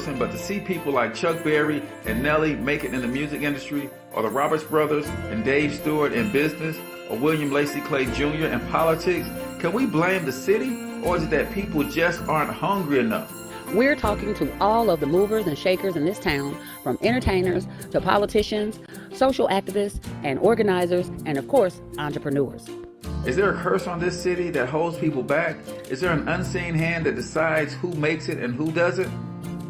person, but to see people like Chuck Berry and Nelly make it in the music industry, or the Roberts brothers and Dave Stewart in business, or William Lacey Clay Jr. in politics, can we blame the city, or is it that people just aren't hungry enough? We're talking to all of the movers and shakers in this town, from entertainers to politicians, social activists and organizers, and of course, entrepreneurs. Is there a curse on this city that holds people back? Is there an unseen hand that decides who makes it and who doesn't?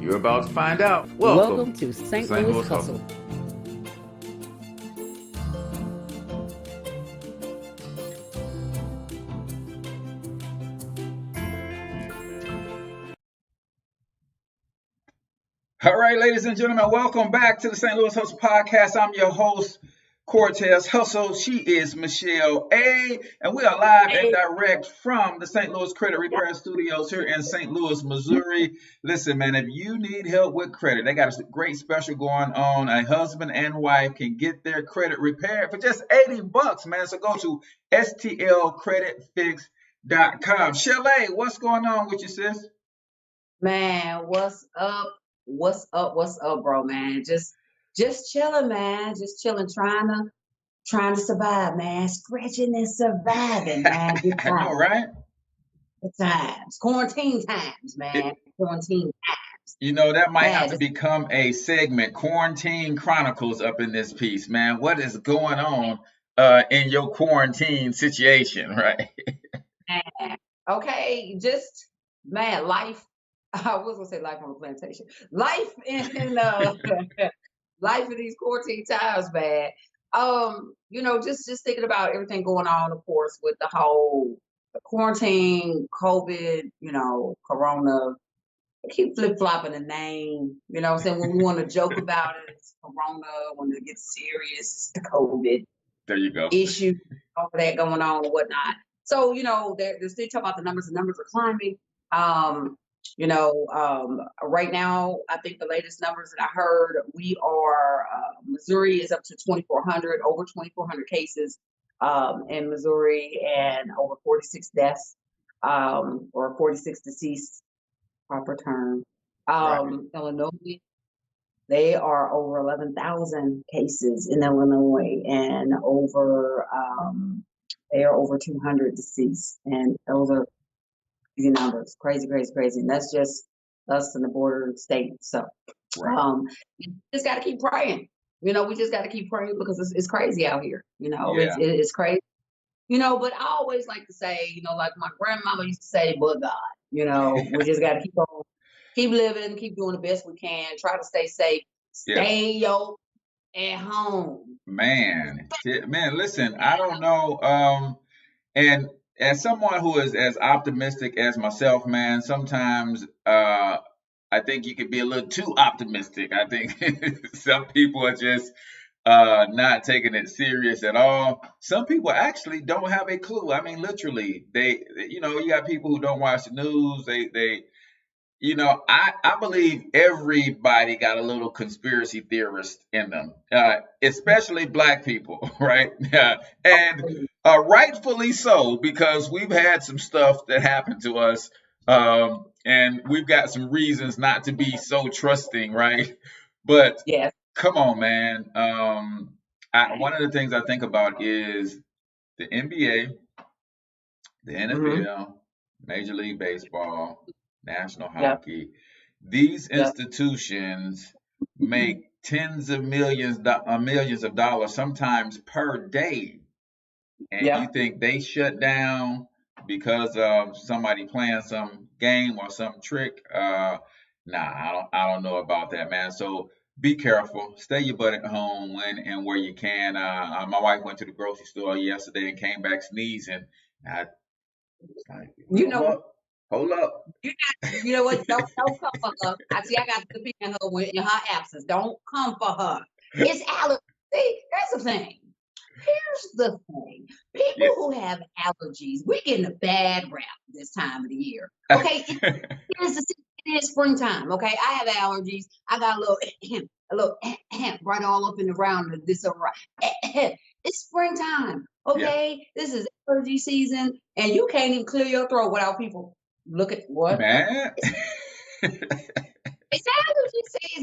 You're about to find out. Welcome to St. Louis Hustle. All right, ladies and gentlemen, welcome back to the St. Louis Hustle Podcast. I'm your host, Cortez Hustle. She is Michelle A. And we are live and direct from the St. Louis Credit Repair Studios here in St. Louis, Missouri. Listen, man, if you need help with credit, they got a great special going on. A husband and wife can get their credit repaired for just $80, man. So go to stlcreditfix.com. Shelley, what's going on with you, sis? Man, what's up? What's up, bro, man? Just chilling, man. Just chilling, trying to survive, man. Scratching and surviving, man. Good times. All right. Good times. Quarantine times, man. Quarantine times. You know, that might have to become a segment, Quarantine Chronicles, up in this piece, man. What is going on in your quarantine situation, right? Man, okay, just, man, life. I was gonna say life on a plantation. Life in life in these quarantine times, man. You know, just thinking about everything going on, of course, with the quarantine, COVID, you know, Corona. I keep flip-flopping the name. You know what I'm saying? When we want to joke about it, it's Corona. When it gets serious, it's the COVID. There you go. Issue, all that going on and whatnot. So, you know, they're still talking about the numbers. The numbers are climbing. You know, right now, I think the latest numbers that I heard, we are, Missouri is up to 2,400, over 2,400 cases in Missouri, and over 46 deaths, or 46 deceased, proper term. Right. Illinois, they are over 11,000 cases in Illinois, and they are over 200 deceased, and those are numbers, crazy. And that's just us in the border state. So, you just got to keep praying. You know, we just got to keep praying because it's crazy out here. You know, it's crazy. You know, but I always like to say, you know, like my grandmama used to say, "But God." You know, we just got to keep living, keep doing the best we can, try to stay safe, stay at home. Man, listen, I don't know, and as someone who is as optimistic as myself, man, sometimes I think you could be a little too optimistic. I think some people are just not taking it serious at all. Some people actually don't have a clue. I mean, literally, you know, you got people who don't watch the news. They you know, I believe everybody got a little conspiracy theorist in them, especially Black people, right? And rightfully so, because we've had some stuff that happened to us, and we've got some reasons not to be so trusting, right? But come on, man. One of the things I think about is the NBA, the NFL, Major League Baseball, National Hockey. These institutions make tens of millions of dollars, sometimes per day. And you think they shut down because of somebody playing some game or some trick? Nah, I don't know about that, man. So be careful. Stay your butt at home when and where you can. My wife went to the grocery store yesterday and came back sneezing. Hold up. You know what? Don't come for her. I got to be in her absence. Don't come for her. It's allergy. See, that's the thing. Here's the thing. People who have allergies, we're getting a bad rap this time of the year. Okay, it is springtime. Okay, I have allergies. I got a little right all up and around this around. It's springtime. Okay, this is allergy season, and you can't even clear your throat without people. Look at what? Man. It's allergy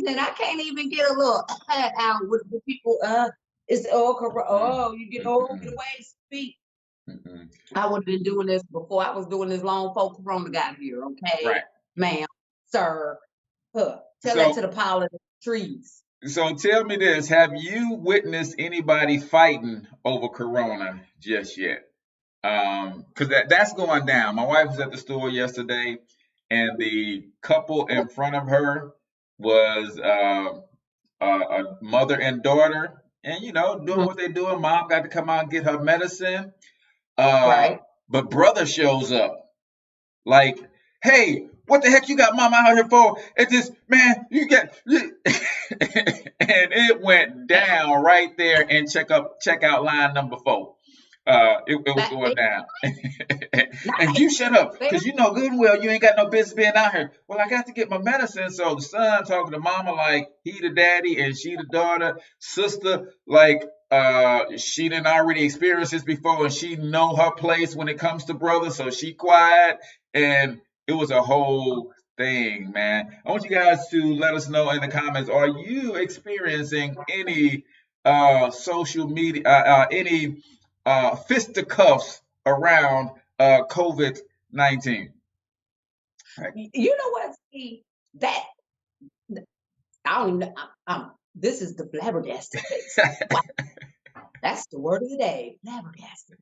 and I can't even get a little out with people. It's you get away to speak. I would have been doing this before I was doing this long folk Corona got here. Okay, Right. ma'am, sir. Tell that to the pile of trees. So tell me this: have you witnessed anybody fighting over Corona just yet? Because that's going down. My wife was at the store yesterday, and the couple in front of her was a mother and daughter, and doing what they're doing. Mom got to come out and get her medicine. Right. But brother shows up, like, hey, what the heck you got mama out here for? It's just, man, and it went down right there in checkout line number 4. It was going down. And you shut up, because you know good and well you ain't got no business being out here. Well, I got to get my medicine. So the son talking to mama like he the daddy and she the daughter, sister like she didn't already experience this before and she know her place when it comes to brothers, so she quiet, and it was a whole thing, man. I want you guys to let us know in the comments, are you experiencing any social media, any fisticuffs around COVID-19? Right. You know what? See, that I don't even know. This is the flabbergasted face. That's the word of the day, flabbergasted.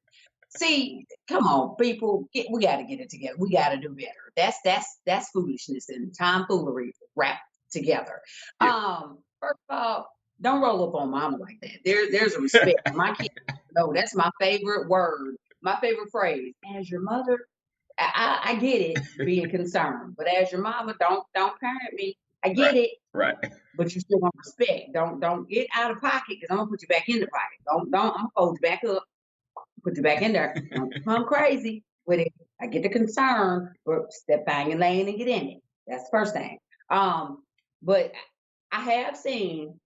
See, come on, people, we got to get it together. We got to do better. That's foolishness and tomfoolery wrapped together. Yeah. First of all, don't roll up on mama like that. There's a respect. My kids know that's my favorite word, my favorite phrase. As your mother, I get it, being concerned, but as your mama, don't parent me. I get it, right? But you still want respect. Don't get out of pocket, because I'm gonna put you back in the pocket. Don't. I'm gonna fold you back up, put you back in there. Don't come crazy with it. I get the concern, but step out your lane and get in it. That's the first thing. But I've seen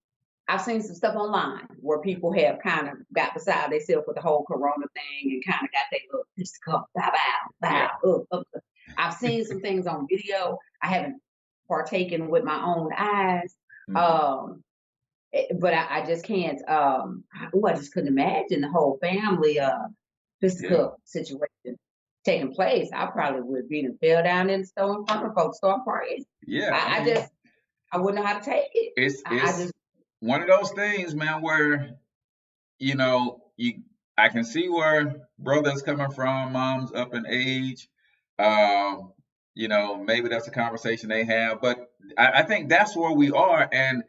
some stuff online where people have kind of got beside themselves with the whole Corona thing and kind of got their little fist cup, bow. I've seen some things on video. I haven't partaken with my own eyes. But I just can't. I just couldn't imagine the whole family fisticuff situation taking place. I probably would be and fell down in the store in front of folks, start partying. Yeah, I wouldn't know how to take it. It's one of those things, man, where I can see where brother's coming from, mom's up in age. Maybe that's a conversation they have, but I think that's where we are, and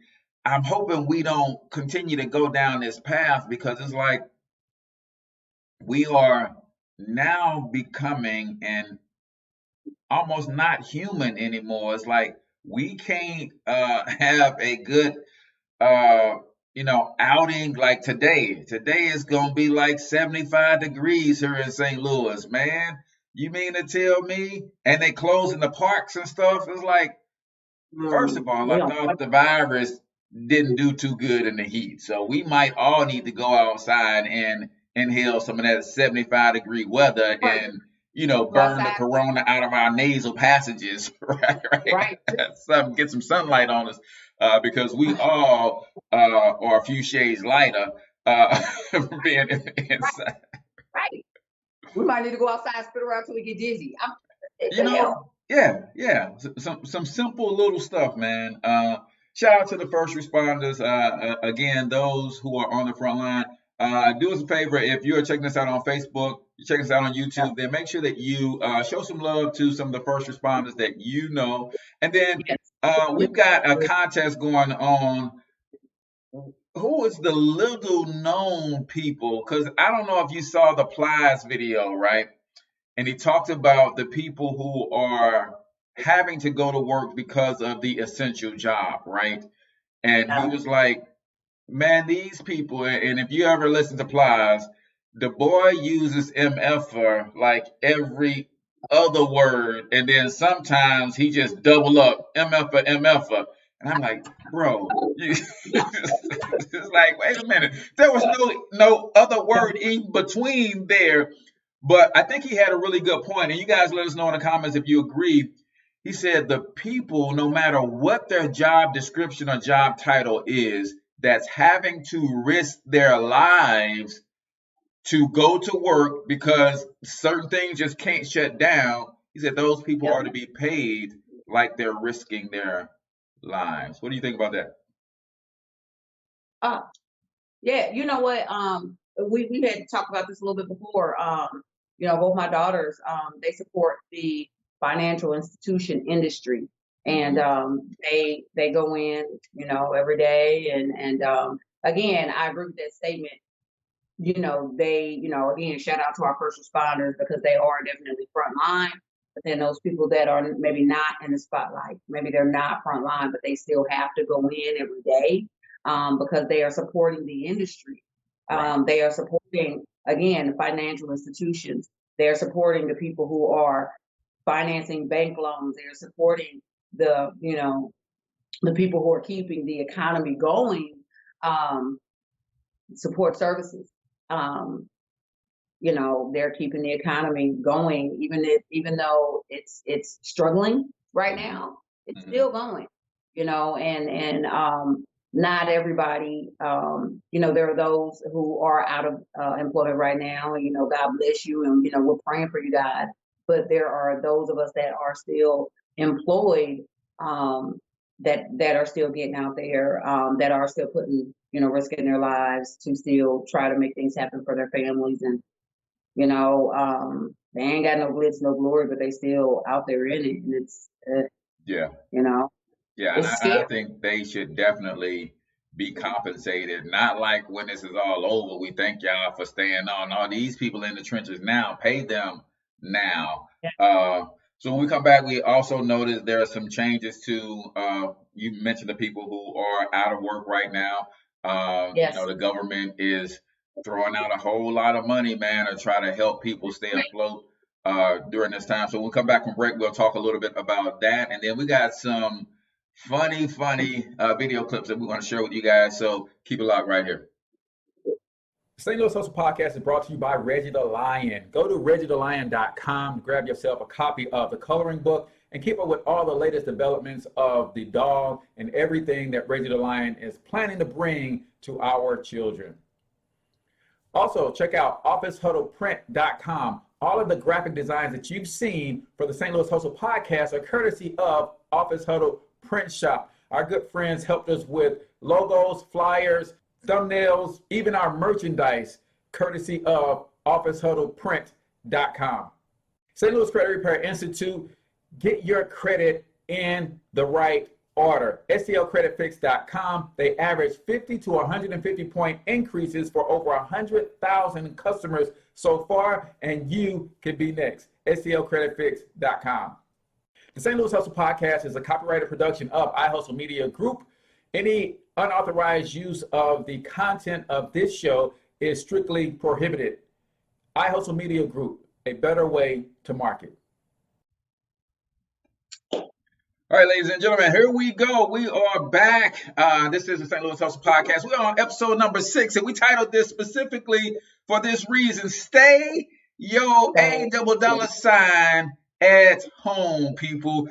I'm hoping we don't continue to go down this path, because it's like we are now becoming and almost not human anymore. It's like we can't have a good outing like today. Today is gonna be like 75 degrees here in St. Louis, man. You mean to tell me? And they closing the parks and stuff. It's like, first of all, I thought the virus didn't do too good in the heat. So we might all need to go outside and inhale some of that 75-degree weather and, burn the corona out of our nasal passages, right? Get some sunlight on us, because we all are a few shades lighter being inside. Right. We might need to go outside and spit around till we get dizzy. Yeah. Some simple little stuff, man. Shout out to the first responders. Again, those who are on the front line. Do us a favor, if you're checking us out on Facebook, you check us out on YouTube, then make sure that you show some love to some of the first responders that you know. And then we've got a contest going on. Who is the little known people? Because I don't know if you saw the Plies video, right? And he talked about the people who are having to go to work because of the essential job, right? And he was like, man, these people, and if you ever listen to Plies, the boy uses MF for like every other word, and then sometimes he just double up MF. And I'm like, bro, it's like, wait a minute, there was no other word in between there. But I think he had a really good point, and you guys let us know in the comments if you agree. he said the people, no matter what their job description or job title is, that's having to risk their lives to go to work because certain things just can't shut down. He said those people are to be paid like they're risking their lives. What do you think about that? Yeah, you know what? We had talked about this a little bit before. Both my daughters, they support the financial institution industry, and they go in, every day, and again, I agree with that statement. Again, shout out to our first responders because they are definitely front line. But then those people that are maybe not in the spotlight, maybe they're not front line, but they still have to go in every day because they are supporting the industry. They are supporting, again, financial institutions. They're supporting the people who are financing bank loans. They're supporting the people who are keeping the economy going. Support services. They're keeping the economy going, even though it's struggling right now, it's still going, and not everybody, there are those who are out of employment right now, and, God bless you, and, we're praying for you guys, but there are those of us that are still employed, that are still getting out there, that are still putting, risking their lives to still try to make things happen for their families. And, they ain't got no glitz, no glory, but they still out there in it. And it's, Yeah. Yeah, and it's I scary. think they should definitely be compensated. Not like when this is all over, we thank y'all for staying on. All these people in the trenches now, pay them now. So when we come back, we also noticed there are some changes to, you mentioned the people who are out of work right now. Yes. The government is throwing out a whole lot of money, man, to try to help people stay afloat during this time. So when we come back from break, we'll talk a little bit about that. And then we got some funny video clips that we want to share with you guys. So keep it locked right here. The St. Louis Hustle Podcast is brought to you by Reggie the Lion. Go to ReggieTheLion.com to grab yourself a copy of the coloring book and keep up with all the latest developments of the dog and everything that Reggie the Lion is planning to bring to our children. Also, check out OfficeHuddlePrint.com. All of the graphic designs that you've seen for the St. Louis Hustle Podcast are courtesy of Office Huddle Print Shop. Our good friends helped us with logos, flyers, thumbnails, even our merchandise, courtesy of OfficeHuddlePrint.com. St. Louis Credit Repair Institute, get your credit in the right order. STLCreditFix.com. They average 50 to 150 point increases for over 100,000 customers so far, and you can be next. STLCreditFix.com. The St. Louis Hustle Podcast is a copyrighted production of iHustle Media Group. Any unauthorized use of the content of this show is strictly prohibited. iHustle Media Group, a better way to market. All right, ladies and gentlemen, here we go. We are back. This is the St. Louis Hustle Podcast. We're on episode number 6, and we titled this specifically for this reason: Stay Your $$ at home, people.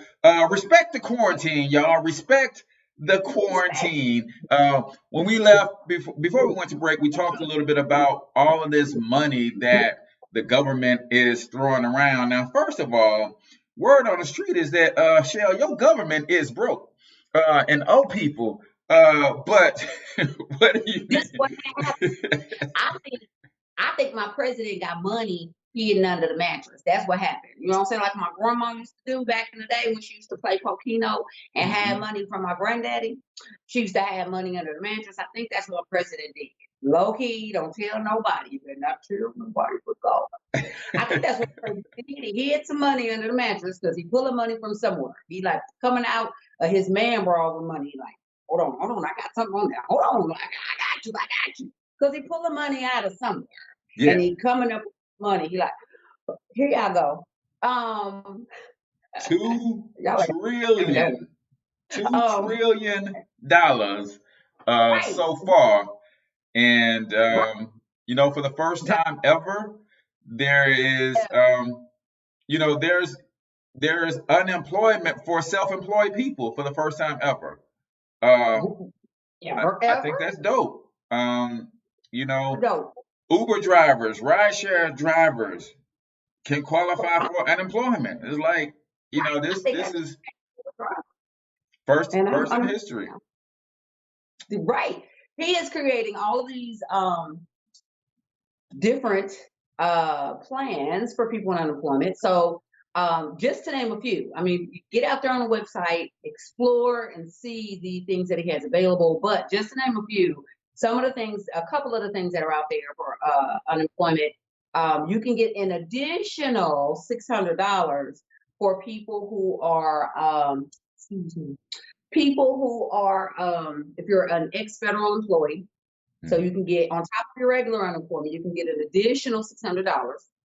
Respect the quarantine, y'all. Respect the quarantine. When we left, before we went to break, we talked a little bit about all of this money that the government is throwing around. Now, first of all, word on the street is that, Shell, your government is broke. And people, but what do you This what happened. I think my president got money hidden under the mattress. That's what happened. You know what I'm saying? Like my grandma used to do back in the day when she used to play Pokino and had money from my granddaddy. She used to have money under the mattress. I think that's what president did. Low key, don't tell nobody. You better not tell nobody but God. I think that's what president did. He hid some money under the mattress because he pulled money from somewhere. He like coming out of his man bra with money. He like, hold on, I got something on there. Hold on, I got you. Because he pulled the money out of somewhere. Yeah. And he coming up with money. He like, here y'all go. $2 trillion so far. And, for the first time ever, there is, there's unemployment for self-employed people for the first time ever. I think that's dope. You know, Dope. Uber drivers, rideshare drivers can qualify for unemployment. It's like, you know, this is first And in history. Right. He is creating all of these different plans for people in unemployment. So just to name a few, I mean, get out there on the website, explore and see the things that he has available. But just to name a few, a couple of the things that are out there for unemployment, you can get an additional $600 for people who are, if you're an ex-federal employee. So you can get, on top of your regular unemployment, you can get an additional $600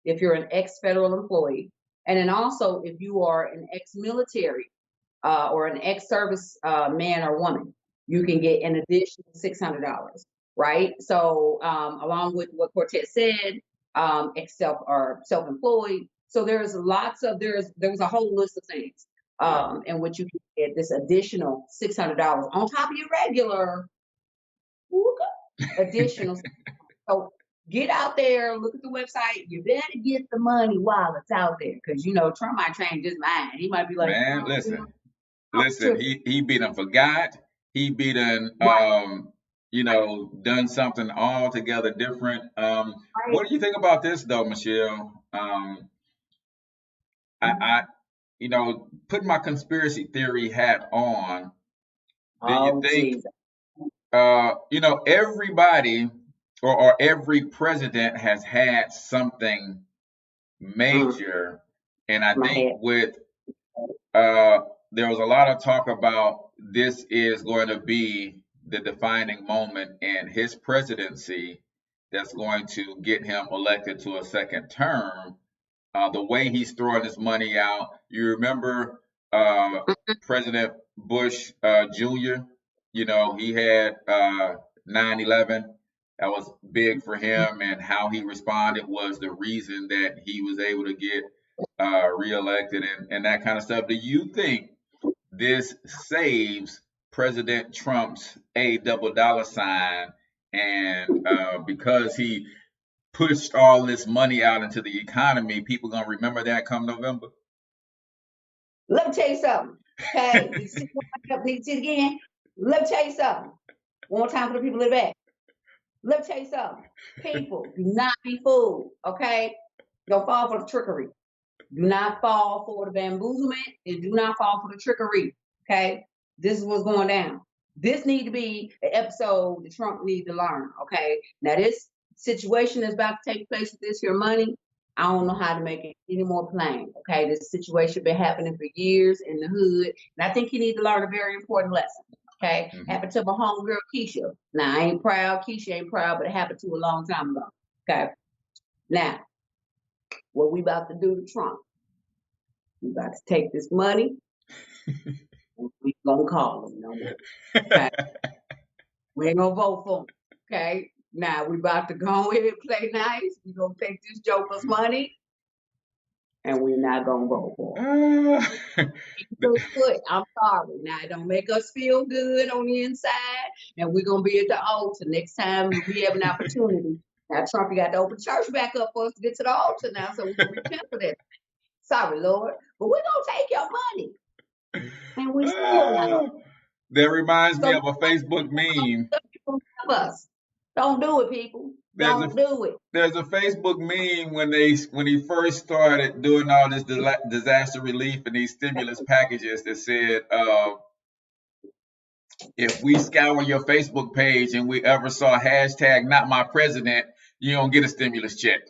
if you're an ex-federal employee. And then also, if you are an ex-military or an ex-service man or woman, you can get an additional $600, right? So along with what Cortez said, self-employed. So there's a whole list of things in which you can get this additional $600 on top of your regular additional. So get out there, look at the website. You better get the money while it's out there, because you know Trump might change his mind. He might be like, man, listen. He be done forgot. He be done you know, done something altogether different. What do you think about this though, Michelle? I you know, put my conspiracy theory hat on. Do you think you know, everybody or every president has had something major, and I think with there was a lot of talk about this is going to be the defining moment in his presidency that's going to get him elected to a second term. The way he's throwing his money out, you remember President Bush Jr., you know, he had 9/11. That was big for him, and how he responded was the reason that he was able to get reelected and that kind of stuff. Do you think this saves President Trump's $$, and because he pushed all this money out into the economy, people gonna remember that come November? Let me tell you something. Okay, you see it again. Let me tell you something. One more time for the people in the back. Let me tell you something. People, do not be fooled. Okay, don't fall for the trickery. Do not fall for the bamboozlement, and do not fall for the trickery. Okay, this is what's going down. This need to be an episode that Trump needs to learn. Okay, now this situation is about to take place with this here money. I don't know how to make it any more plain. Okay, this situation been happening for years in the hood, and I think you need to learn a very important lesson. Okay, happened to my homegirl Keisha. Now I ain't proud, Keisha ain't proud, but it happened to a long time ago. Okay, now what we about to do to Trump? We about to take this money. And we gonna call him no more. Okay, we ain't gonna vote for him. Okay. Now we about to go ahead and play nice. We gonna take this joker's money, and we're not gonna vote for him. I'm sorry. Now it don't make us feel good on the inside, and we're gonna be at the altar next time we have an opportunity. Now Trump, you got to open church back up for us to get to the altar now, so we can repent for that. Sorry, Lord, but we're gonna take your money, and we still not. That reminds me of a Facebook meme. Don't do it, people. Don't do it. There's a Facebook meme when he first started doing all this disaster relief and these stimulus packages that said, if we scour your Facebook page and we ever saw hashtag not my president, you don't get a stimulus check.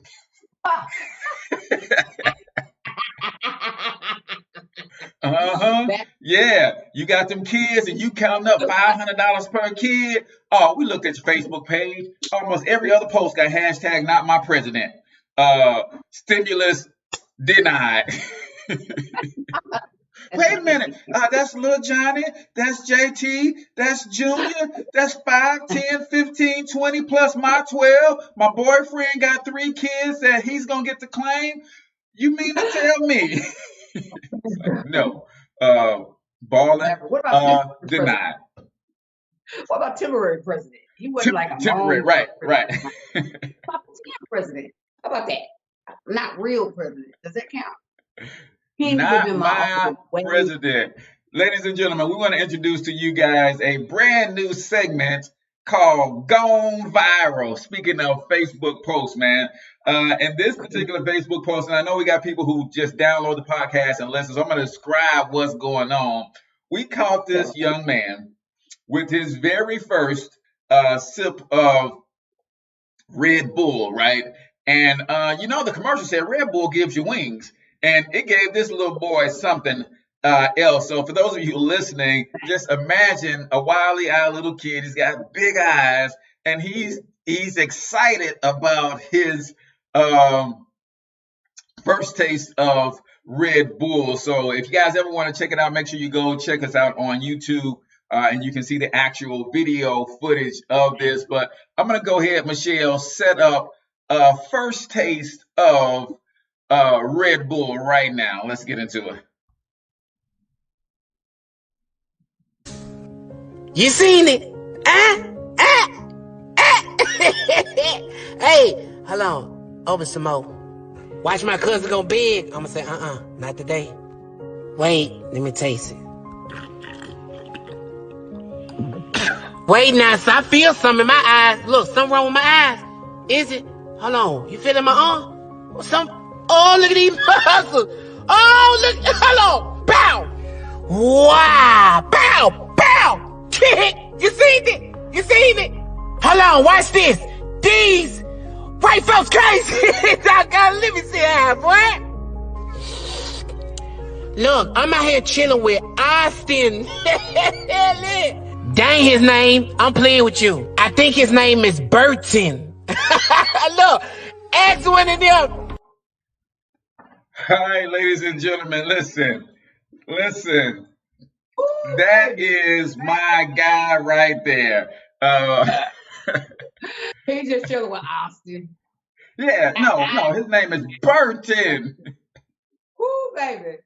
Yeah, you got them kids and you counting up $500 per kid. Oh, we looked at your Facebook page. Almost every other post got hashtag not my president. Stimulus denied. Wait a minute. That's little Johnny. That's JT. That's Junior. That's 5, 10, 15, 20 plus my 12. My boyfriend got 3 kids that he's going to get to claim. You mean to tell me No. Balling, Never. What about temporary president? denied. What about temporary president? He wasn't like a Temporary, long right, president. right. How about president? How about that? Not real president. Does that count? He ain't Not been my president. Ladies and gentlemen, we want to introduce to you guys a brand new segment called Gone Viral. Speaking of Facebook posts, man. And this particular Facebook post, and I know we got people who just download the podcast and listen, so I'm going to describe what's going on. We caught this young man with his very first sip of Red Bull, right? And the commercial said Red Bull gives you wings, and it gave this little boy something else. So for those of you listening, just imagine a wily-eyed little kid. He's got big eyes, and he's excited about his first taste of Red Bull. So if you guys ever want to check it out, make sure you go check us out on YouTube. And you can see the actual video footage of this. But I'm going to go ahead, Michelle, set up a first taste of Red Bull right now. Let's get into it. You seen it? Hey, hold on. Open some more. Watch my cousin go big. I'm going to say, not today. Wait, let me taste it. Wait now, so I feel something in my eyes. Look, something wrong with my eyes. Is it? Hold on. You feeling my arm? Oh, look at these muscles. Oh, look. Hold on. Bow. Wow. Bow. Bow. You seen it? You seen it? Hold on. Watch this. These white folks crazy. Let me see that, boy. Look, I'm out here chilling with Austin. That ain't his name. I'm playing with you. I think his name is Burton. Look, ask one of them. All right, ladies and gentlemen, listen. That is my guy right there. He's just chilling with Austin. Yeah, no, his name is Burton. Woo, baby.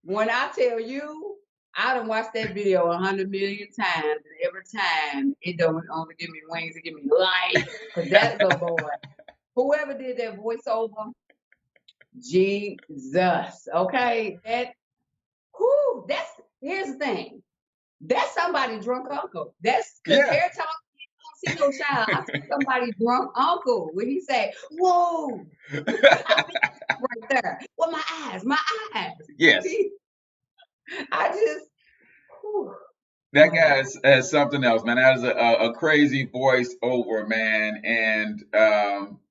When I tell you, I done watched that video 100 million times, and every time it don't only give me wings, it give me life. Cause that's a boy. Whoever did that voiceover, Jesus. Okay, here's the thing. That's somebody drunk uncle. That's because every time I see no child, I see somebody drunk uncle when he say, "Whoa," right there. Well, my eyes. Yes. I just. That guy is something else, man. That is a crazy voice over, man. And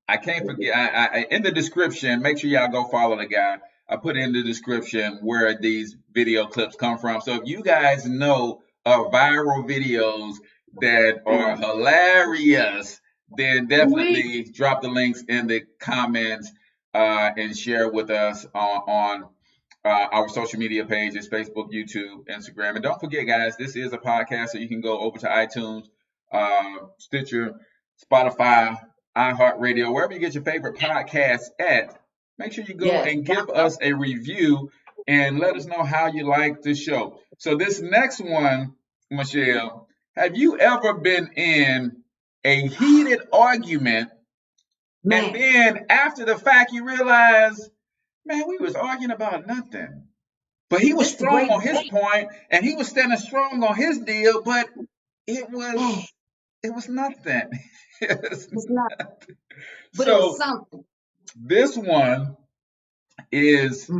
I can't forget. I in the description, make sure y'all go follow the guy. I put in the description where these video clips come from. So if you guys know of viral videos that are hilarious, then definitely drop the links in the comments and share with us on our social media pages, Facebook, YouTube, Instagram. And don't forget, guys, this is a podcast, so you can go over to iTunes, Stitcher, Spotify, iHeartRadio, wherever you get your favorite podcasts at. Make sure you go and give us a review and let us know how you like the show. So this next one, Michelle, have you ever been in a heated argument and then after the fact you realize, man, we was arguing about nothing. But he was strong on his point, and he was standing strong on his deal, but it was nothing. It was nothing. But it was something. This one is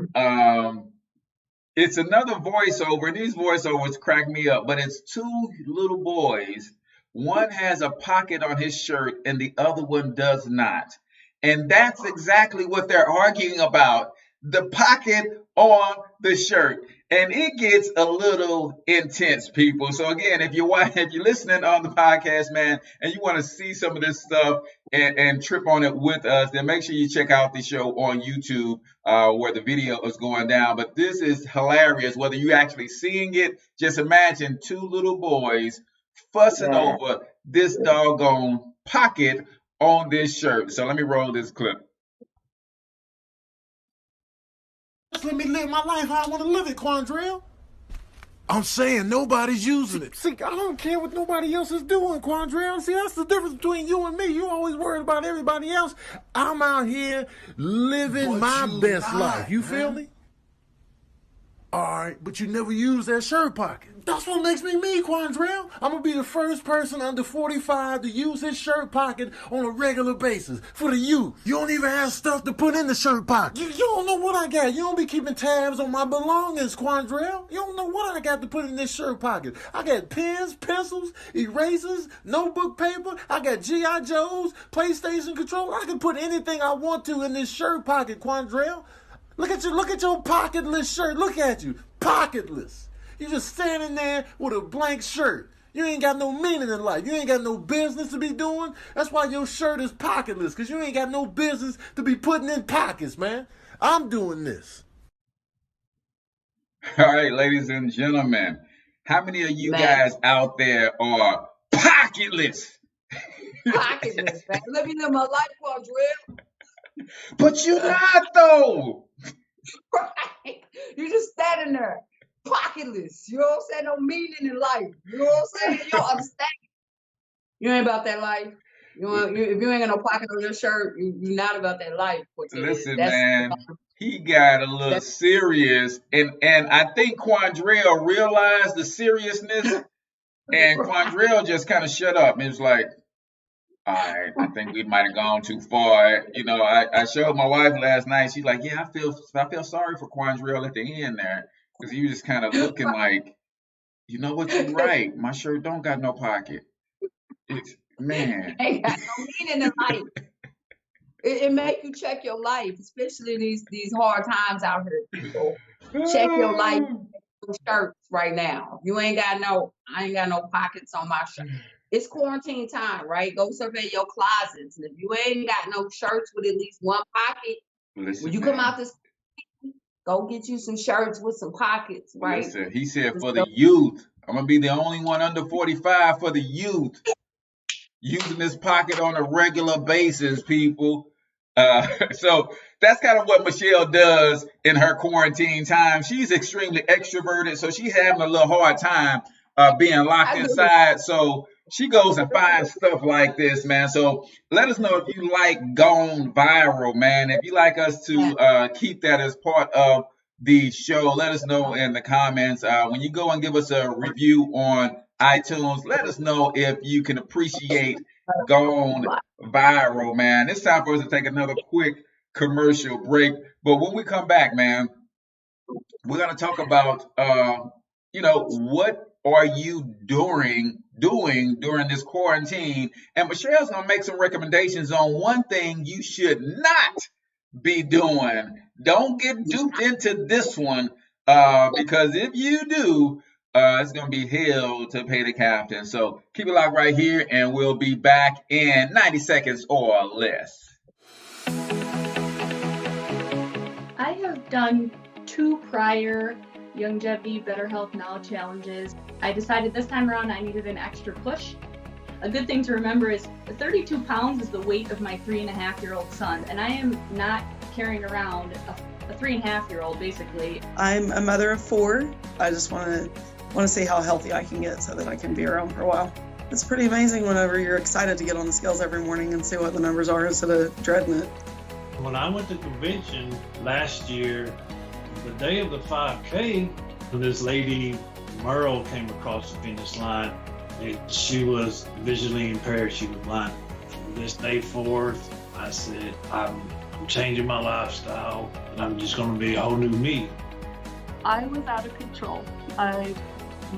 it's another voiceover, and these voiceovers crack me up, but it's two little boys. One has a pocket on his shirt and the other one does not. And that's exactly what they're arguing about, the pocket on the shirt. And it gets a little intense, people. So again, if you're listening on the podcast, man, and you want to see some of this stuff and trip on it with us, then make sure you check out the show on YouTube where the video is going down. But this is hilarious, whether you actually seeing it. Just imagine two little boys fussing over this doggone pocket on this shirt. So let me roll this clip. Just let me live my life how I want to live it, Quandrell. I'm saying nobody's using it. See, I don't care what nobody else is doing, Quandrell. See, that's the difference between you and me. You always worried about everybody else. I'm out here living my best life. You feel me? All right, but you never use that shirt pocket. That's what makes me me, Quandrell. I'm going to be the first person under 45 to use his shirt pocket on a regular basis for the youth. You don't even have stuff to put in the shirt pocket. You don't know what I got. You don't be keeping tabs on my belongings, Quandrell. You don't know what I got to put in this shirt pocket. I got pens, pencils, erasers, notebook paper. I got G.I. Joes, PlayStation controller. I can put anything I want to in this shirt pocket, Quandrell. Look at your pocketless shirt. Look at you, pocketless. You just standing there with a blank shirt. You ain't got no meaning in life. You ain't got no business to be doing. That's why your shirt is pocketless, because you ain't got no business to be putting in pockets, man. I'm doing this. All right, ladies and gentlemen, how many of you guys out there are pocketless? Pocketless, man. Let me live my life, Quandrell. But you're not, though. Right? You just standing there, pocketless. You know what I'm saying? No meaning in life. You know what I'm saying? You don't understand. You ain't about that life. If you ain't got no pocket on your shirt, you're not about that life. Listen, man, he got a little serious, and I think Quandrell realized the seriousness, and Quandrell just kind of shut up. And it was like, all right, I think we might have gone too far. You know, I showed my wife last night. She's like, yeah, I feel sorry for Quandrell at the end there, because he was just kind of looking like, you know what, you're right. My shirt don't got no pocket. Man. Ain't got no meaning in life. It make you check your life, especially these hard times out here, people. Check your life, your shirts right now. I ain't got no pockets on my shirt. It's quarantine time, right? Go survey your closets. And if you ain't got no shirts with at least one pocket, when you come out this, go get you some shirts with some pockets, right? Listen, he said for the youth. I'm going to be the only one under 45 for the youth using this pocket on a regular basis, people. So that's kind of what Michelle does in her quarantine time. She's extremely extroverted, so she's having a little hard time being locked inside. So she goes and finds stuff like this, man. So let us know if you like Gone Viral, man. If you like us to keep that as part of the show, let us know in the comments. When you go and give us a review on iTunes, let us know if you can appreciate Gone Viral, man. It's time for us to take another quick commercial break. But when we come back, man, we're going to talk about, what are you doing during this quarantine? And Michelle's going to make some recommendations on one thing you should not be doing. Don't get duped into this one, because if you do, it's going to be hell to pay the captain. So keep it locked right here, and we'll be back in 90 seconds or less. I have done 2 prior Longevity Better Health Now challenges. I decided this time around I needed an extra push. A good thing to remember is 32 pounds is the weight of my 3.5-year-old son, and I am not carrying around a 3.5-year-old basically. I'm a mother of 4. I just want to see how healthy I can get so that I can be around for a while. It's pretty amazing whenever you're excited to get on the scales every morning and see what the numbers are instead of dreading it. When I went to convention last year, the day of the 5K, this lady, Merle, came across the finish line. She was visually impaired. She was blind. From this day forth, I said, I'm changing my lifestyle, and I'm just going to be a whole new me. I was out of control. I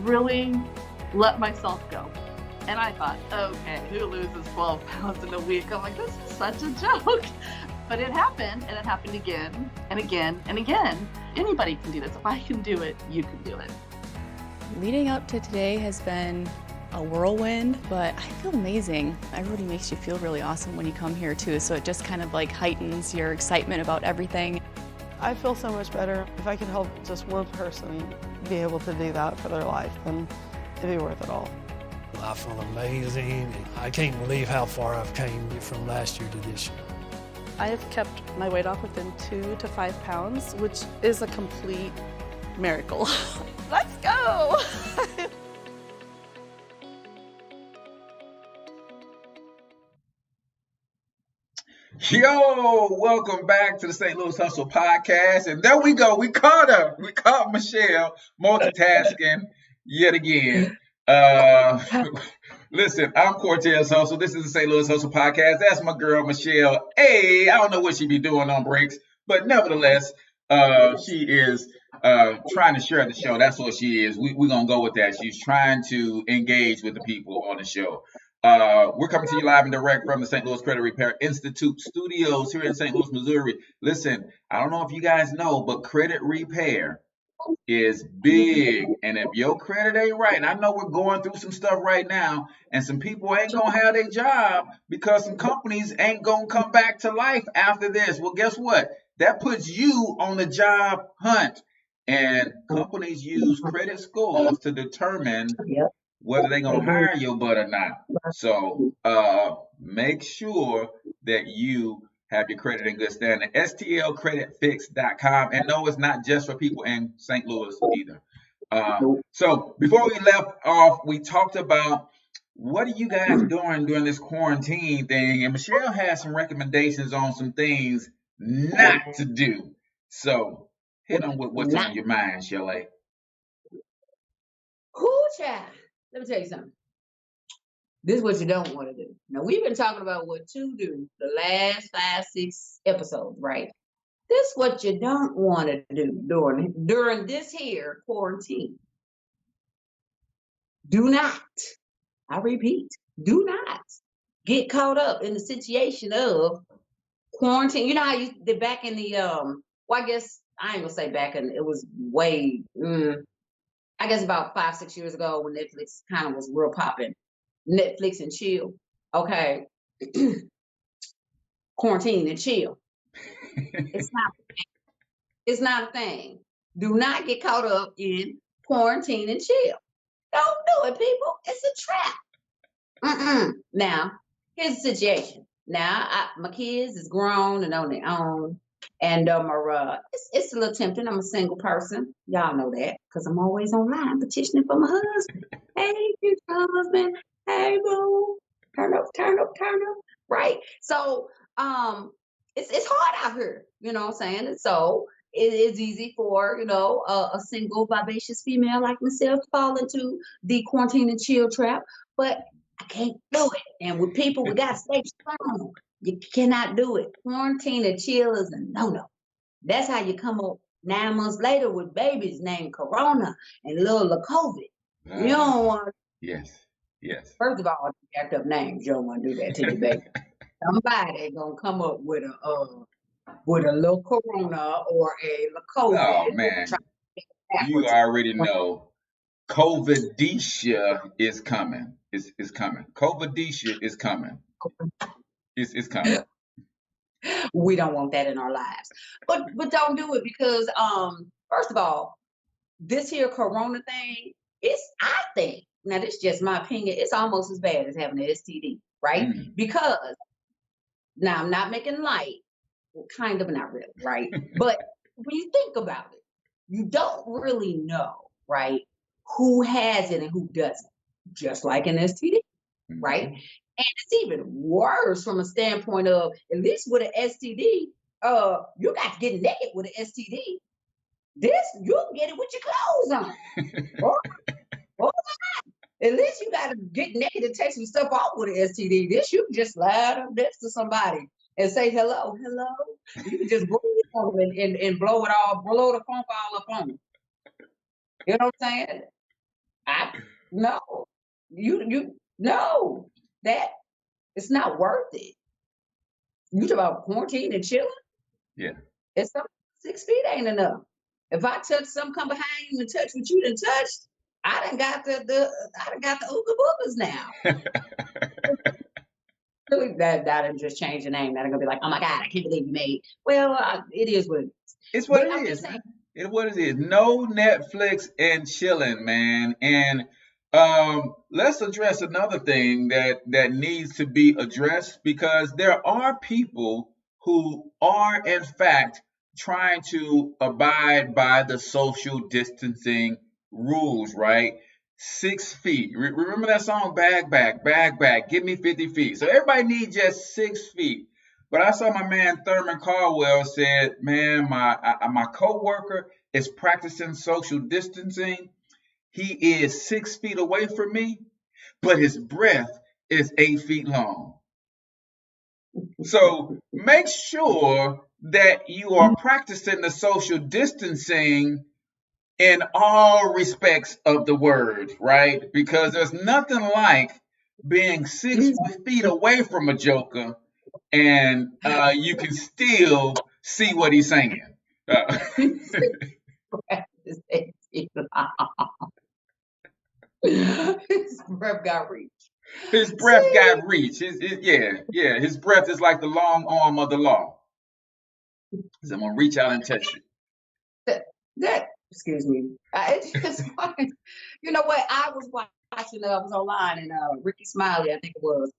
really let myself go. And I thought, okay, who loses 12 pounds in a week? I'm like, this is such a joke. But it happened, and it happened again and again and again. Anybody can do this. If I can do it, you can do it. Leading up to today has been a whirlwind, but I feel amazing. Everybody makes you feel really awesome when you come here too, so it just kind of like heightens your excitement about everything. I feel so much better. If I could help just one person be able to do that for their life, then it'd be worth it all. I feel amazing. I can't believe how far I've came from last year to this year. I have kept my weight off within 2 to 5 pounds, which is a complete miracle. Let's go! Yo, welcome back to the St. Louis Hustle podcast. And there we go. We caught her. We caught Michelle multitasking yet again. Listen, I'm Cortez Hustle. This is the St. Louis Hustle podcast. That's my girl, Michelle. Hey, I don't know what she be doing on breaks, but nevertheless, she is trying to share the show. That's what she is. We're going to go with that. She's trying to engage with the people on the show. We're coming to you live and direct from the St. Louis Credit Repair Institute studios here in St. Louis, Missouri. Listen, I don't know if you guys know, but credit repair is big. And if your credit ain't right, and I know we're going through some stuff right now, and some people ain't going to have their job because some companies ain't going to come back to life after this. Well, guess what? That puts you on the job hunt. And companies use credit scores to determine whether they're going to hire your butt or not. So make sure that you have your credit in good standing. STLcreditfix.com. And no, it's not just for people in St. Louis either. So before we left off, we talked about what are you guys doing during this quarantine thing? And Michelle has some recommendations on some things not to do. So hit on with what's on your mind, Shelley. Cool, child. Let me tell you something. This is what you don't want to do. Now, we've been talking about what to do the last 5, 6 episodes, right? This is what you don't want to do during this here quarantine. Do not, I repeat, do not get caught up in the situation of quarantine. You know how back in the, well, I guess I ain't gonna say back in, it was way, I guess about 5, 6 years ago when Netflix kind of was real popping. Netflix and chill. Okay. Quarantine and chill. It's not a thing. Do not get caught up in quarantine and chill. Don't do it, people. It's a trap. Now, here's the situation. Now, my kids is grown and on their own. And it's a little tempting. I'm a single person. Y'all know that because I'm always online petitioning for my husband. Hey, future husband. Hey, boo. Turn up. Right? So it's hard out here. You know what I'm saying? And so it's easy for, a single vivacious female like myself to fall into the quarantine and chill trap. But I can't do it. And with people, we got to stay strong. You cannot do it. Quarantine and chill is a no-no. That's how you come up 9 months later with babies named Corona and little COVID. You don't want to. Yes. First of all, jacked up names. You don't want to do that to your baby. Somebody gonna come up with a little Corona or a COVID. Oh man, you already know. COVIDetia is coming. It's coming. COVIDetia is coming. It's coming. We don't want that in our lives. But don't do it because first of all, this here Corona thing, I think, now this is just my opinion, it's almost as bad as having an STD, right? Because now I'm not making light, well, kind of, not really, right? But when you think about it, you don't really know, right, who has it and who doesn't, just like an STD, right? And it's even worse from a standpoint of, at least with an STD, you got to get naked with an STD. This, you'll get it with your clothes on. or at least you got to get naked and take some stuff off with an STD. This, you can just slide up next to somebody and say, hello. You can just blow it on and blow the funk all up on them. You know what I'm saying? No, that it's not worth it. You talk about quarantine and chilling? Yeah. It's 6 feet ain't enough. If I touch some, come behind you and touch what you done touched, I done got the ooga boogers now. Really, that done just changed the name. That gonna be like, oh my God, I can't believe you made. Well, it is what it is. It's what it is. It's what it is. No Netflix and chilling, man. And let's address another thing that needs to be addressed, because there are people who are in fact trying to abide by the social distancing rules, right? 6 feet. Remember that song, Bag Back, give me 50 feet. So everybody needs just 6 feet. But I saw my man Thurman Caldwell said, man, my coworker is practicing social distancing. He is 6 feet away from me, but his breath is 8 feet long. So make sure that you are practicing the social distancing in all respects of the word, right? Because there's nothing like being 6 feet away from a joker and you can still see what he's saying. His breath got reach. His breath got reach. His breath is like the long arm of the law. So I'm gonna reach out and touch you. That excuse me. It's just funny. You know what? I was watching. I was online, and Ricky Smiley, I think it was.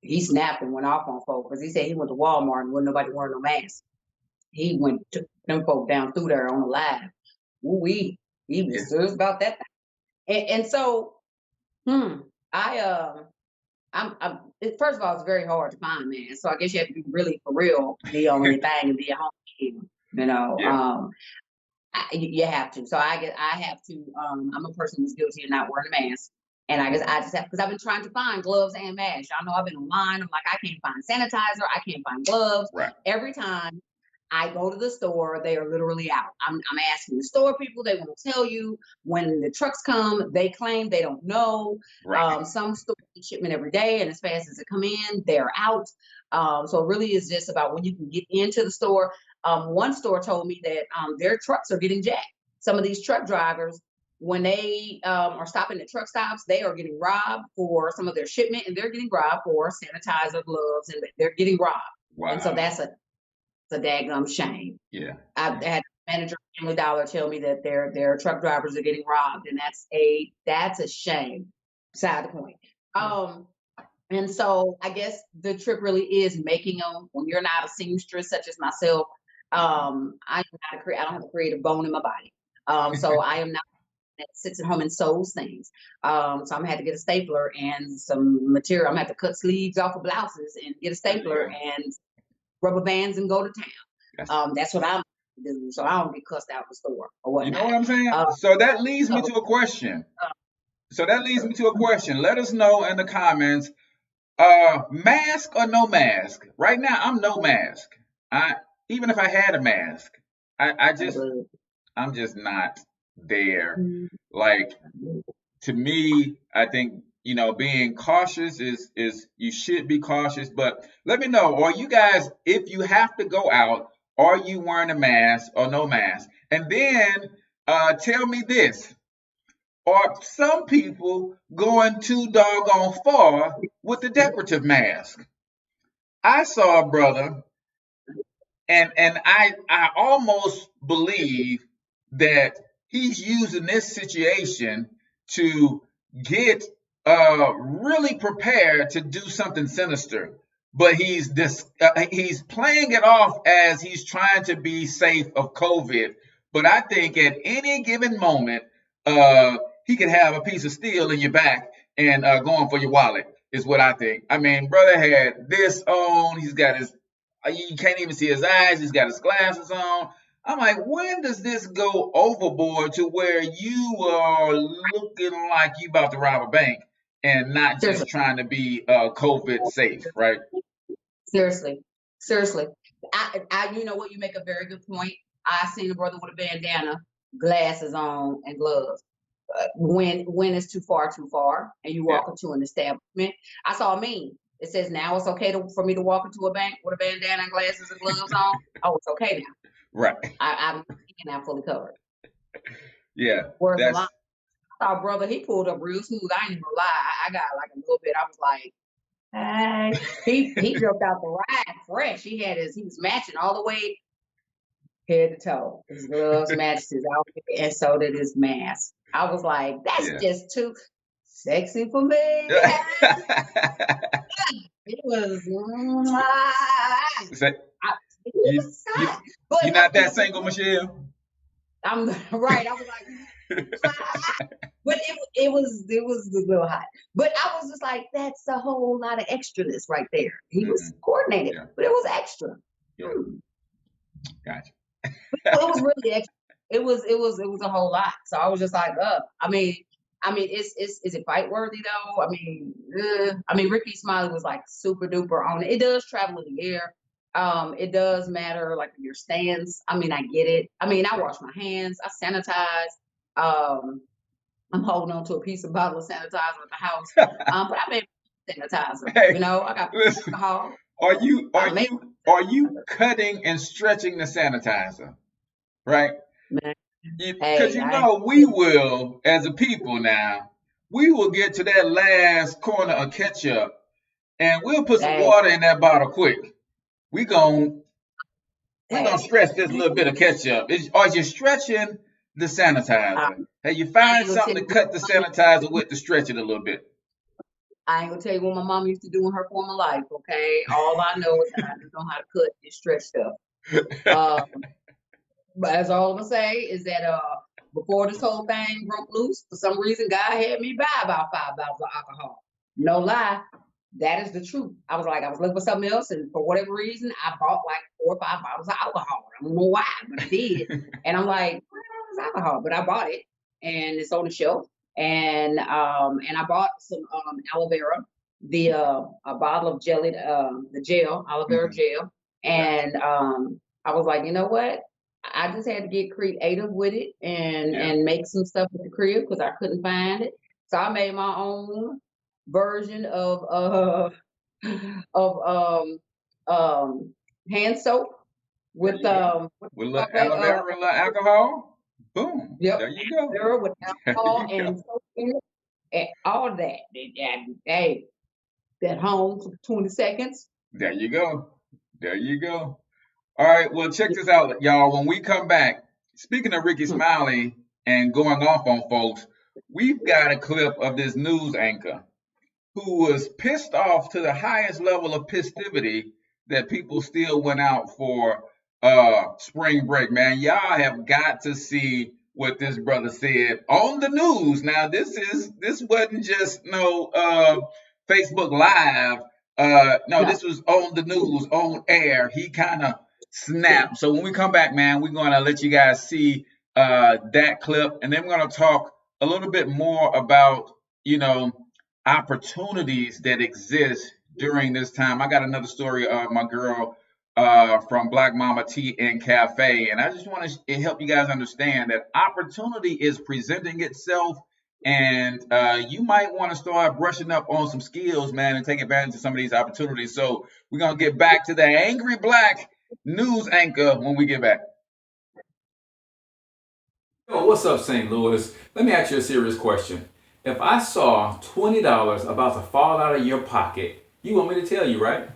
He snapped and went off on folks because he said he went to Walmart and wasn't nobody wearing no mask. He went to them folk down through there on the live. He was serious about that. And so, I'm first of all, it's very hard to find, man. So I guess you have to be really for real, be on anything and be at home. You know, you have to. So I have to. I'm a person who's guilty of not wearing a mask, and I just have, because I've been trying to find gloves and masks. Y'all know I've been online. I'm like, I can't find sanitizer. I can't find gloves. Right. Every time I go to the store, they are literally out. I'm asking the store people, they won't tell you. When the trucks come, they claim they don't know. Right. Some stores get shipment every day, and as fast as it come in, they're out. So it really is just about when you can get into the store. One store told me that their trucks are getting jacked. Some of these truck drivers, when they are stopping at truck stops, they are getting robbed for some of their shipment, and they're getting robbed for sanitizer, gloves, and they're getting robbed. Wow. And so that's a daggum shame. Yeah. I've had a manager at Family Dollar tell me that their truck drivers are getting robbed, and that's a shame. Beside the point. And so I guess the trick really is making them, when you're not a seamstress such as myself, I don't have a creative bone in my body. So I am not that sits at home and sews things. So I'm gonna have to get a stapler and some material. I'm gonna have to cut sleeves off of blouses and get a stapler and rubber bands and go to town. That's what I'm doing. So I don't get cussed out the store or whatnot. You know what I'm saying? So that leads me to a question. Let us know in the comments, mask or no mask? Right now, I'm no mask. Even if I had a mask, I'm just not there. Like, to me, I think, being cautious is you should be cautious. But let me know, are you guys, if you have to go out, are you wearing a mask or no mask? And then tell me this. Are some people going too doggone far with the decorative mask? I saw a brother, and I almost believe that he's using this situation to get really prepared to do something sinister. But he's playing it off as he's trying to be safe of COVID. But I think at any given moment, he could have a piece of steel in your back and going for your wallet, is what I think. I mean, brother had this on. He's got you can't even see his eyes. He's got his glasses on. I'm like, when does this go overboard to where you are looking like you about to rob a bank and not just trying to be COVID safe, right? Seriously. I you know what, you make a very good point. I seen a brother with a bandana, glasses on, and gloves. When it's too far, and you walk into an establishment. I saw a meme. It says, now it's okay for me to walk into a bank with a bandana and glasses and gloves on. Oh, it's okay now. Right. I'm now fully covered. Yeah. Whereas I saw a brother, he pulled up real smooth. I ain't even gonna lie. I got like a little bit. I was like, hey. He jumped out the ride fresh. He was matching all the way head to toe. His gloves matched his outfit, and so did his mask. I was like, that's just too sexy for me. It was. not that single, Michelle? I'm right. I was like, but it was a little hot. But I was just like, that's a whole lot of extraness right there. He was coordinated, but it was extra. Yeah. Gotcha. It was really extra. It was a whole lot. So I was just like, I mean, is it fight worthy though? I mean, Ricky Smiley was like super duper on it. It does travel in the air. It does matter like your stance. I mean, I get it. I mean, I wash my hands. I sanitize. I'm holding on to a piece of bottle of sanitizer at the house. But I made sanitizer. Hey, you know, I got listen, alcohol. are you cutting and stretching the sanitizer? Right? Because we will, as a people now, we will get to that last corner of ketchup and we'll put some water in that bottle quick. We're gonna stretch this little bit of ketchup. Are you stretching the sanitizer? Hey, you find something to cut the sanitizer with to stretch it a little bit. I ain't gonna tell you what my mom used to do in her former life, okay? All I know is that I just know how to cut and stretch stuff. But as all I'm gonna say is that before this whole thing broke loose, for some reason God had me buy about 5 bottles of alcohol. No lie, that is the truth. I was looking for something else, and for whatever reason, I bought like 4 or 5 bottles of alcohol. I don't know why, but I did. And I'm like, well, it's alcohol, but I bought it, and it's on the shelf. And I bought some aloe vera, a bottle of jelly, the gel, aloe vera gel, and I was like, you know what? I just had to get creative with it and make some stuff at the crib because I couldn't find it. So I made my own version of hand soap with aloe vera, a little alcohol. Boom. Yep. There you go. Vera with alcohol and soap in it, and all that. Hey, at home for 20 seconds. There you go. There you go. All right, well, check this out, y'all. When we come back, speaking of Ricky Smiley and going off on folks, we've got a clip of this news anchor who was pissed off to the highest level of festivity that people still went out for spring break. Man, y'all have got to see what this brother said on the news. Now, this wasn't just no Facebook Live. This was on the news, on air. He kind of snapped. So when we come back, man, we're going to let you guys see that clip, and then we're going to talk a little bit more about, opportunities that exist during this time. I got another story of my girl from Black Mama Tea and Cafe, and I just want to help you guys understand that opportunity is presenting itself, and you might want to start brushing up on some skills, man, and take advantage of some of these opportunities. So we're going to get back to the Angry Black news anchor when we get back. Yo, what's up, St. Louis? Let me ask you a serious question. If I saw $20 about to fall out of your pocket, you want me to tell you, right?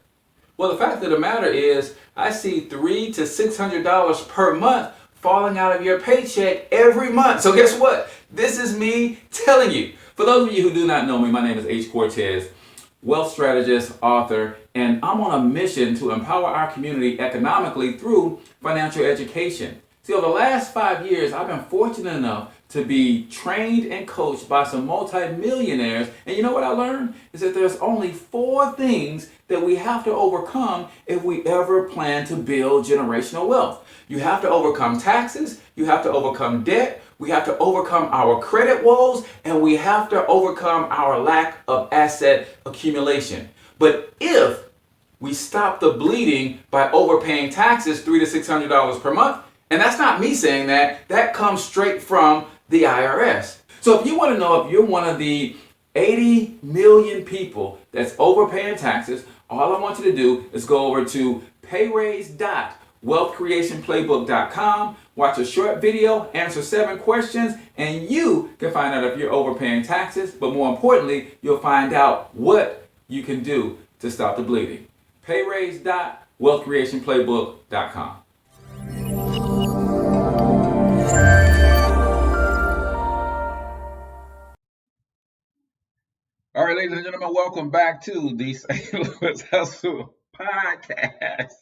Well, the fact of the matter is, I see $300 to $600 per month falling out of your paycheck every month. So guess what? This is me telling you. For those of you who do not know me, my name is H. Cortez, wealth strategist, author, and I'm on a mission to empower our community economically through financial education. See, over the last 5 years, I've been fortunate enough to be trained and coached by some multimillionaires. And you know what I learned? Is that there's only 4 things that we have to overcome if we ever plan to build generational wealth. You have to overcome taxes, you have to overcome debt, we have to overcome our credit woes, and we have to overcome our lack of asset accumulation. But if we stop the bleeding by overpaying taxes $300 to $600 per month, and that's not me saying that, that comes straight from the IRS. So if you want to know if you're one of the 80 million people that's overpaying taxes, all I want you to do is go over to payraise.wealthcreationplaybook.com, watch a short video, answer 7 questions, and you can find out if you're overpaying taxes, but more importantly, you'll find out what you can do to stop the bleeding. payraise.wealthcreationplaybook.com. All right, ladies and gentlemen, welcome back to the St. Louis Hustle Podcast.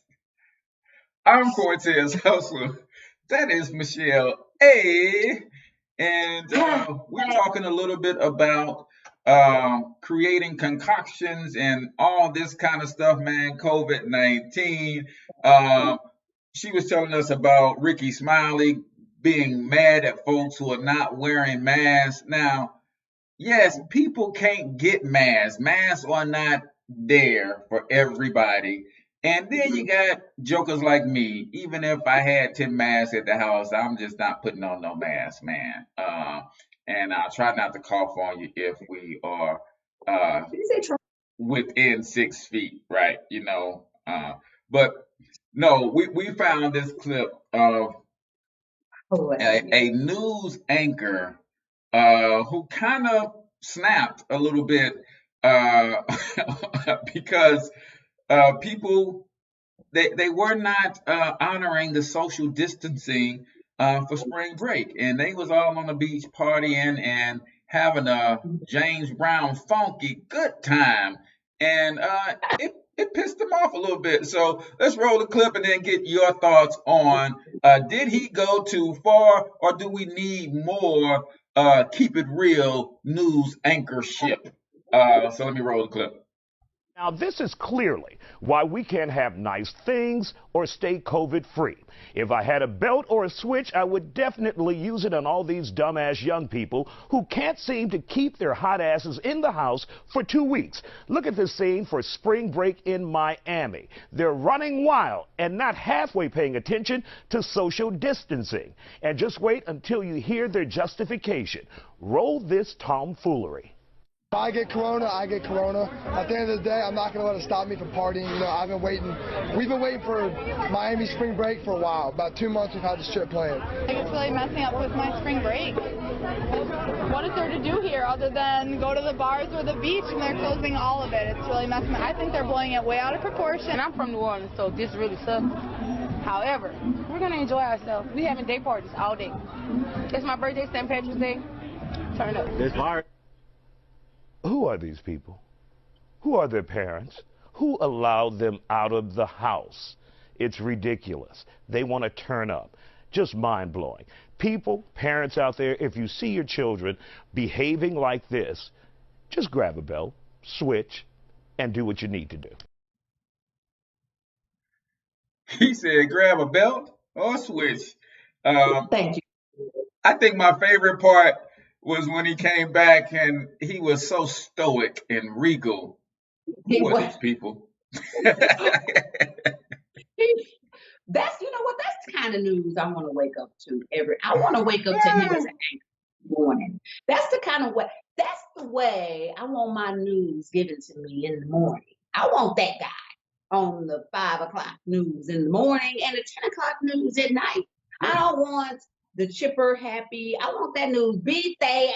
I'm Cortez Hustler. That is Michelle A. And we're talking a little bit about creating concoctions and all this kind of stuff, man. COVID-19. She was telling us about Ricky Smiley being mad at folks who are not wearing masks. Now, yes, people can't get masks. Masks are not there for everybody. And then you got jokers like me. Even if I had 10 masks at the house, I'm just not putting on no mask, man. And I'll try not to cough on you if we are within 6 feet, right? But no, we found this clip of a news anchor who kind of snapped a little bit because people they were not honoring the social distancing for spring break, and they was all on the beach partying and having a James Brown funky good time, and it pissed him off a little bit. So let's roll the clip and then get your thoughts on did he go too far, or do we need more keep it real news anchorship? So let me roll the clip. Now, this is clearly why we can't have nice things or stay COVID-free. If I had a belt or a switch, I would definitely use it on all these dumbass young people who can't seem to keep their hot asses in the house for 2 weeks. Look at this scene for spring break in Miami. They're running wild and not halfway paying attention to social distancing. And just wait until you hear their justification. Roll this tomfoolery. If I get corona, I get corona. At the end of the day, I'm not going to let it stop me from partying. I've been waiting. We've been waiting for Miami spring break for a while. About 2 months we've had this trip planned. I think it's really messing up with my spring break. What is there to do here other than go to the bars or the beach, and they're closing all of it? It's really messing up. I think they're blowing it way out of proportion. And I'm from New Orleans, so this really sucks. However, we're going to enjoy ourselves. We having day parties all day. It's my birthday, St. Patrick's Day. Turn up. This part. Who are these people? Who are their parents? Who allowed them out of the house? It's ridiculous. They want to turn up. Just mind-blowing. People, parents out there, if you see your children behaving like this, just grab a belt, switch, and do what you need to do. He said grab a belt or switch. Thank you. I think my favorite part was when he came back and he was so stoic and regal. Who are these people? That's, you know what, that's the kind of news I want to wake up to I want to wake up to him as an anchor in the morning. That's the way I want my news given to me in the morning. I want that guy on the 5 o'clock news in the morning and the 10 o'clock news at night. I don't want the chipper happy. I want that news. Beat they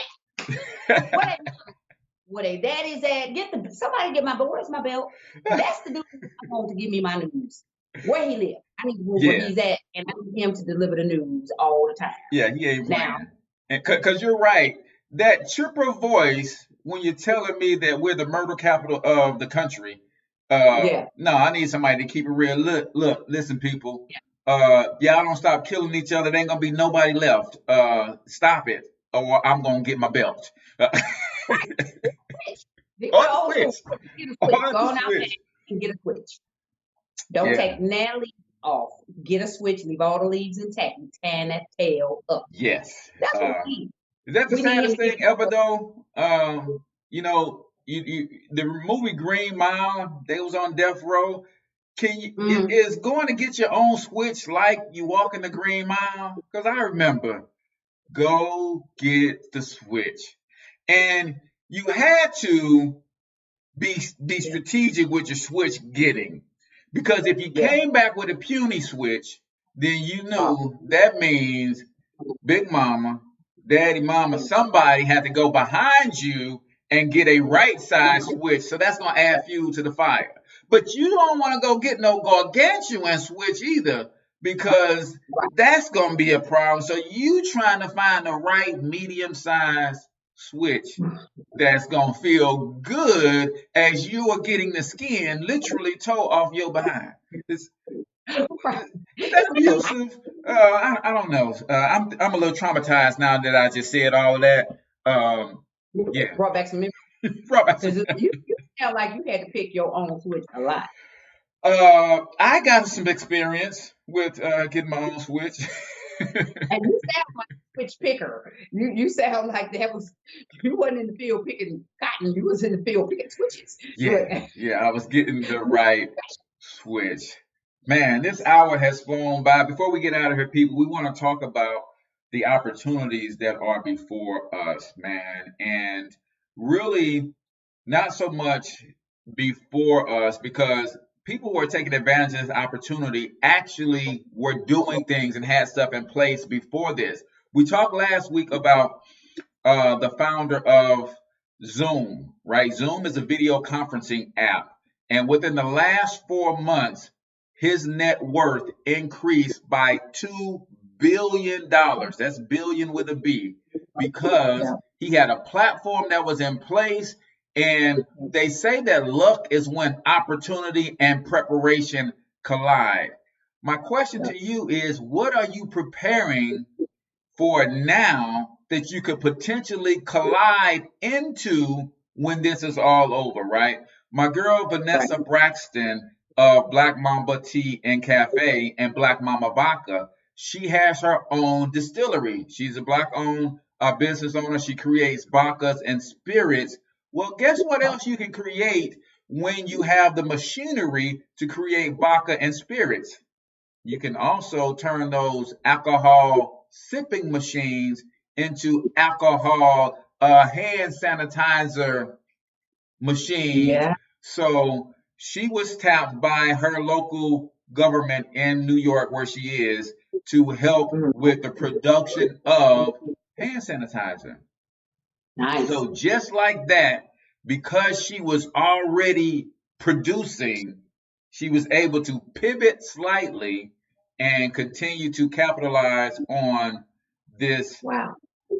where they daddy's at. Somebody get where's my belt? That's the dude I want to give me my news. Where he live. I need to know where he's at, and I need him to deliver the news all the time. Yeah, he ain't playing. Because you're right. That chipper voice, when you're telling me that we're the murder capital of the country, no, I need somebody to keep it real. Look, listen, people. Y'all don't stop killing each other. There ain't gonna be nobody left. Stop it, or I'm gonna get my belt. Go out there and get a switch. Don't take nail leaves off. Get a switch. Leave all the leaves intact. And tan that tail up. Yes. That's what we need. Is that the saddest thing ever, though? The movie Green Mile, they was on death row. Is going to get your own switch like you walk in the Green Mile? Because I remember, go get the switch. And you had to be strategic with your switch getting. Because if you came back with a puny switch, then you knew that means Big Mama, Daddy Mama, somebody had to go behind you and get a right side switch. So that's going to add fuel to the fire. But you don't want to go get no gargantuan switch either, because that's going to be a problem. So you trying to find the right medium-sized switch that's going to feel good as you are getting the skin literally tore off your behind. But that abusive, I don't know. I'm a little traumatized now that I just said all of that. Yeah, Brought back some memories. brought back some. You sound like you had to pick your own switch a lot. I got some experience with getting my own switch. And you sound like a switch picker. You sound like you wasn't in the field picking cotton. You was in the field picking switches. Yeah, I was getting the right switch. Man, this hour has flown by. Before we get out of here, people, we want to talk about the opportunities that are before us, man. And really, not so much before us, because people who are taking advantage of this opportunity actually were doing things and had stuff in place before this. We talked last week about the founder of Zoom, right? Zoom is a video conferencing app. And within the last 4 months, his net worth increased by $2 billion. That's billion with a B, because he had a platform that was in place. And they say that luck is when opportunity and preparation collide. My question to you is, what are you preparing for now that you could potentially collide into when this is all over, right? My girl Vanessa Braxton of Black Mamba Tea and Cafe and Black Mama Vodka, she has her own distillery. She's a Black-owned business owner. She creates vodkas and spirits. Well, guess what else you can create when you have the machinery to create vodka and spirits? You can also turn those alcohol sipping machines into alcohol hand sanitizer machines. Yeah. So she was tapped by her local government in New York, where she is, to help with the production of hand sanitizer. Nice. So just like that, because she was already producing, she was able to pivot slightly and continue to capitalize on this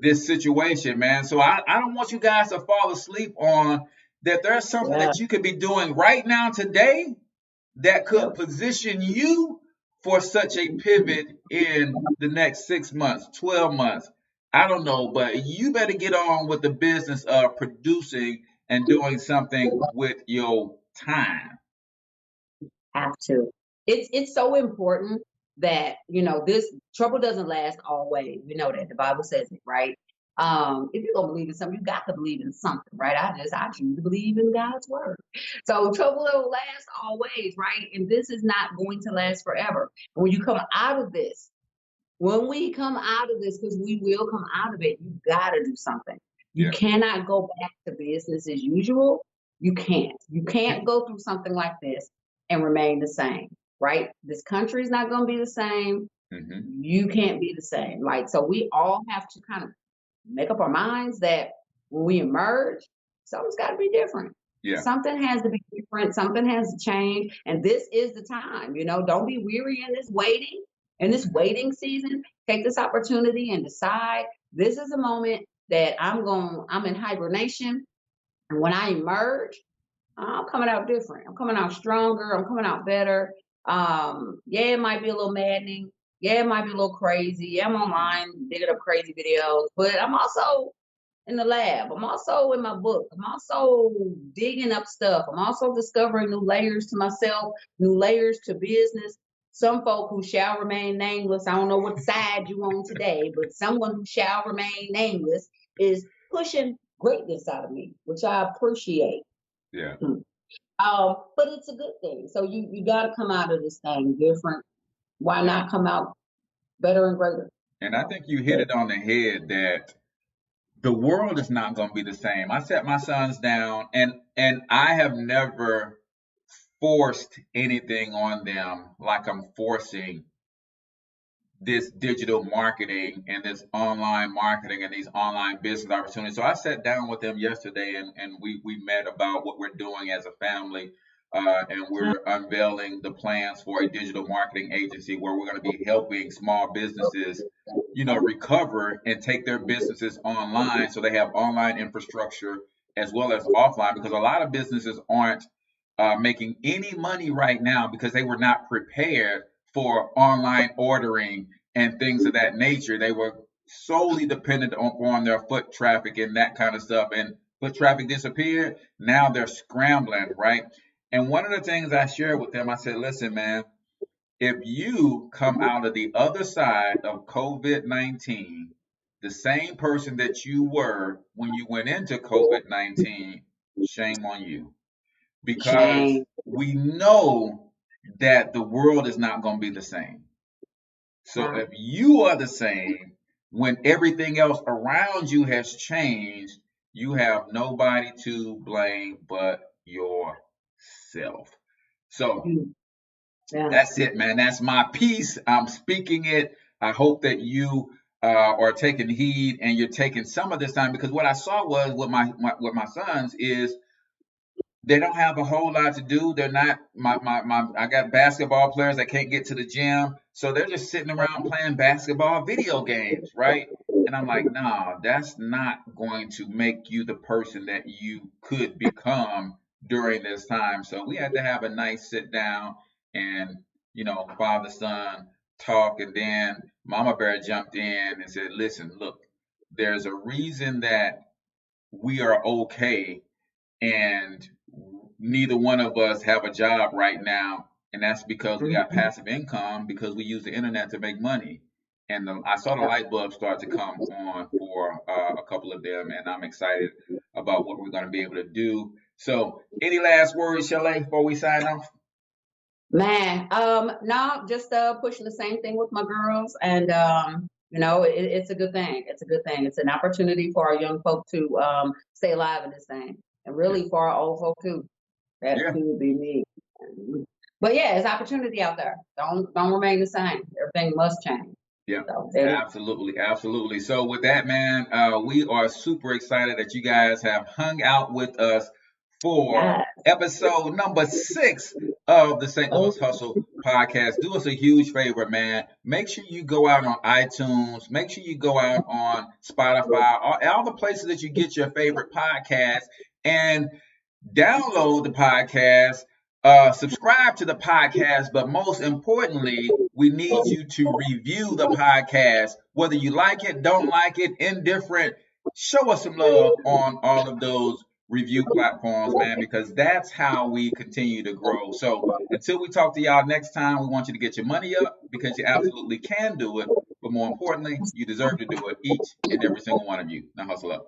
this situation, man. So I don't want you guys to fall asleep on that. There's something that you could be doing right now today that could position you for such a pivot in the next 6 months, 12 months. I don't know, but you better get on with the business of producing and doing something with your time. Have to. It's so important that, this trouble doesn't last always. We know that the Bible says it, right? If you're gonna believe in something, you got to believe in something, right? I choose to believe in God's word. So trouble don't last always, right? And this is not going to last forever. When you come out of this, when we come out of this, because we will come out of it, you gotta do something. You cannot go back to business as usual. You can't. You can't go through something like this and remain the same, right? This country is not going to be the same. You can't be the same. So we all have to kind of make up our minds that when we emerge, something's got to be different. Something has to be different. Something has to change. And this is the time, don't be weary in this waiting season. Take this opportunity and decide this is a moment that I'm in hibernation. And when I emerge, I'm coming out different. I'm coming out stronger. I'm coming out better. It might be a little maddening. It might be a little crazy. I'm online digging up crazy videos, but I'm also in the lab. I'm also in my book. I'm also digging up stuff. I'm also discovering new layers to myself, new layers to business. Some folk who shall remain nameless, I don't know what side you on today, but someone who shall remain nameless is pushing greatness out of me, which I appreciate. But it's a good thing. So you got to come out of this thing different. Why not come out better and greater? And I think you hit it on the head that the world is not going to be the same. I set my sons down, and I have never forced anything on them like I'm forcing this digital marketing and this online marketing and these online business opportunities. So I sat down with them yesterday and we met about what we're doing as a family. And we're unveiling the plans for a digital marketing agency where we're going to be helping small businesses, recover and take their businesses online so they have online infrastructure as well as offline, because a lot of businesses aren't making any money right now because they were not prepared for online ordering and things of that nature. They were solely dependent on their foot traffic and that kind of stuff. And foot traffic disappeared. Now they're scrambling, right? And one of the things I shared with them, I said, listen, man, if you come out of the other side of COVID-19, the same person that you were when you went into COVID-19, shame on you. Because we know that the world is not going to be the same. So if you are the same, when everything else around you has changed, you have nobody to blame but yourself. So that's it, man. That's my piece. I'm speaking it. I hope that you are taking heed and you're taking some of this time, because what I saw was with my sons is they don't have a whole lot to do. They're not I got basketball players that can't get to the gym, so they're just sitting around playing basketball video games, right? And I'm like, nah, that's not going to make you the person that you could become during this time. So we had to have a nice sit down and, father son talk, and then Mama Bear jumped in and said, listen, look, there's a reason that we are okay, and neither one of us have a job right now, and that's because we got passive income because we use the internet to make money. And I saw the light bulb start to come on for a couple of them, and I'm excited about what we're going to be able to do. So, any last words, Chalet, before we sign off? Man, no, just pushing the same thing with my girls, and it's a good thing. It's a good thing. It's an opportunity for our young folk to stay alive in this thing, and really for our old folk too. That could be me. But yeah, there's opportunity out there. Don't remain the same. Everything must change. Yeah, So, absolutely. So with that, man, we are super excited that you guys have hung out with us for episode number 6 of the St. Louis Hustle podcast. Do us a huge favor, man. Make sure you go out on iTunes. Make sure you go out on Spotify, all the places that you get your favorite podcasts, and download the podcast. Subscribe to the podcast, but most importantly, we need you to review the podcast. Whether you like it, don't like it, indifferent, show us some love on all of those review platforms, man, because that's how we continue to grow. So until we talk to y'all next time, we want you to get your money up, because you absolutely can do it. But more importantly, you deserve to do it, each and every single one of you. Now hustle up.